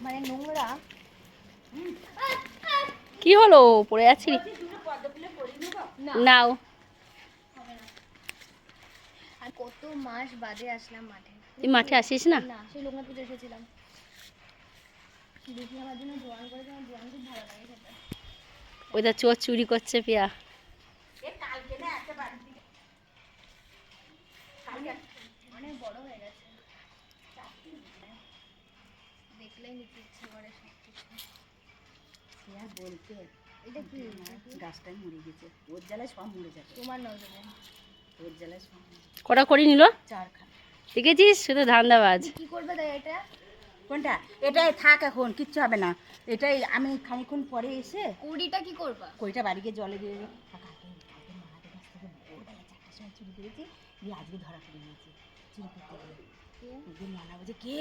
মানে নোংরা। কি হলো, পড়ে আছি? নাও। আর কত মাস বাদে আসলাম মাঠে। তুই মাঠে আসিস না? না, সেই লোকনাথ পুজো এসেছিলাম। দেখি আমার জন্য জোয়ান করেছে, আমার জোয়ান খুব ভালো লাগে খেতে। ওইটা চোর চুরি করছে পিয়া। অনেক বড় হয়ে গেছে, দেখলেই নিতে ইচ্ছে করে সব কিছু। বলতে এটা কি? গাছটাই মরে গেছে, ওর জ্বালায় সব মরে যাবে। তোমার নজরে ওর জ্বালায় সব কটা করে নিল? 4খানা। দেখেছিস, শুধু ধান্দাবাজ। কি করবে তাই এটা? কোনটা? এটাই থাক, এখন কিচ্ছু হবে না। এটাই আমি খানিক্ষণ পরে এসে কুড়িটা কি করবা? কইটা বাড়ি গিয়ে জলে দিয়ে দেবো। কালকে মাদের কাছ থেকে ভোরবেলা 4টার সময় চুরি করেছি, দিয়ে আজকে ধরা পড়ে গিয়েছি চুরি করতে গিয়ে। একদিন মনে হবে যে কে